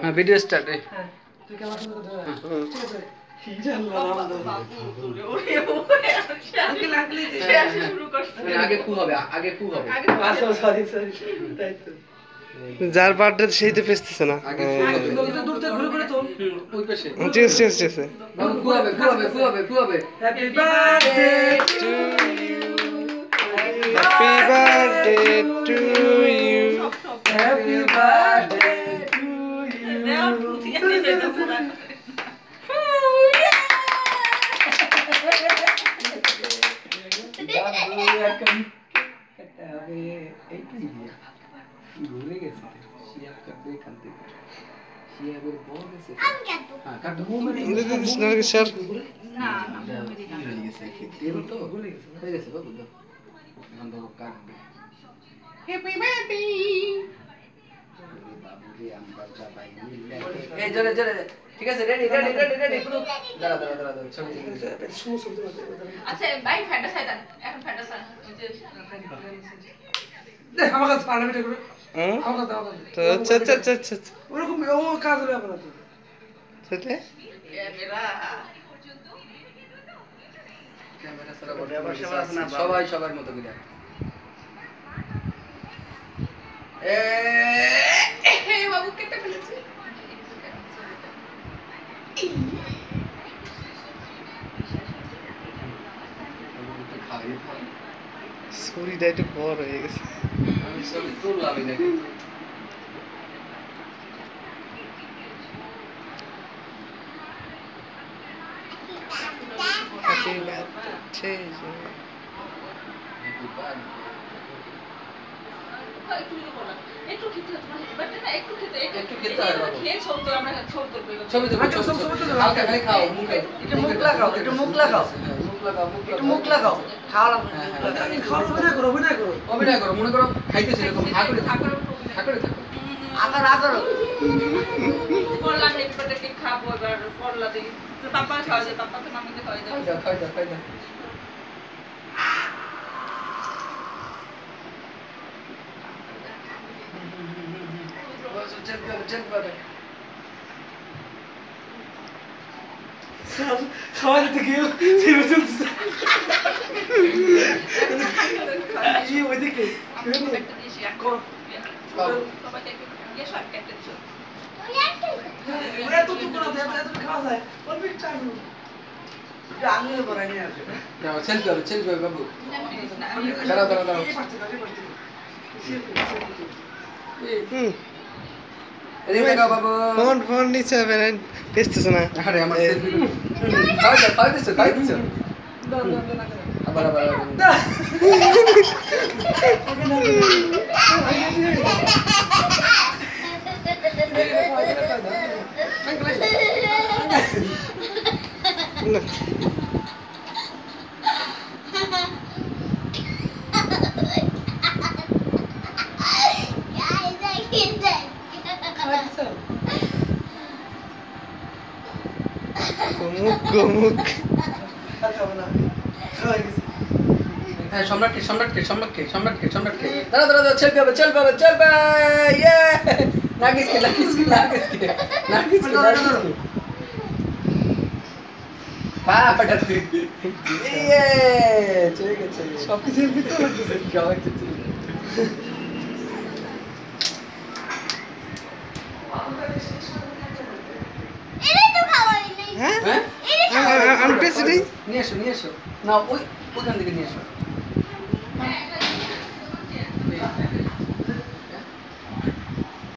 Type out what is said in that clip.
হ্যাঁ video start তুই কেমন ঠিক আছে যার বার্থডে সেই তো পেছতেছে না ঠিক আছে ঠিক আছে happy birthday to happy birthday to you happy birthday to ঠিক আছে রেডি রেডি রেডি রেডি দাঁড়া দাঁড়া দাঁড়া ছবি আচ্ছা ভাই ফ্যান্টা সাইদান এখন ফ্যান্টা সাইদান দেখ আমার কাছে পার্লামেন্টে করে আমার কাছে তো আচ্ছা আচ্ছা আচ্ছা আচ্ছা ওরকম ও কাজ হবে আপনার তো সেটা মেরা ক্যামেরা সারা সবাই সবার মতো করে বাবু কেটে ফেলেছে ছুরিটা একটু বড় হয়ে গেছে আমি ছবি তুললামই নাকি হ্যাপি বার্থডে একটু খেতে বাট না একটু খেতে খেয়ে ছোট আমরা ছোট ছবি তো হালকা খালি খাও মুখে একটু মুখ লাগাও একটু মুখ লাগাও মুখ লাগাও একটু মুখ লাগাও খাওয়া খাওয়া অভিনয় করো অভিনয় করো মনে করো খাইতেছি এরকম হা করে থাকো আকার আকার করলা হেড পেটে কি খাবো এবার করলা দিই তো পাপা খাওয়া যায় পাপাকে মামিকে খাওয়া যায় খাই দাও চেক করে খাওয়া দিতে গিয়ে ছেড়ে চলছে ই ওইদিকে একটা দিয়েছি সবাইকে ইয়ে সব একটা দিয়েছি এত তো কোনো দেব এত খাওয়া যায় অল্প একটু আনু আঙুলে পড়াই নিয়ে আসে না সেলফি হবে বাবু দাঁড়াও এদিকে গাও বাবু ফোন নিচে হবে না পেছতেছে না আরে আমার সেলফি খাই দিছো আবার না মুখ হ্যাঁ সম্রাটকে দাঁড়া চলবে ইয়ে নাগিসকে পাটাতে ইয়ে চলে গেছে সব কিছু ভিতরে লাগতেছে হ্যাঁ আমি পেছনে নিয়ে এসো না ওইখান থেকে নিয়ে এসো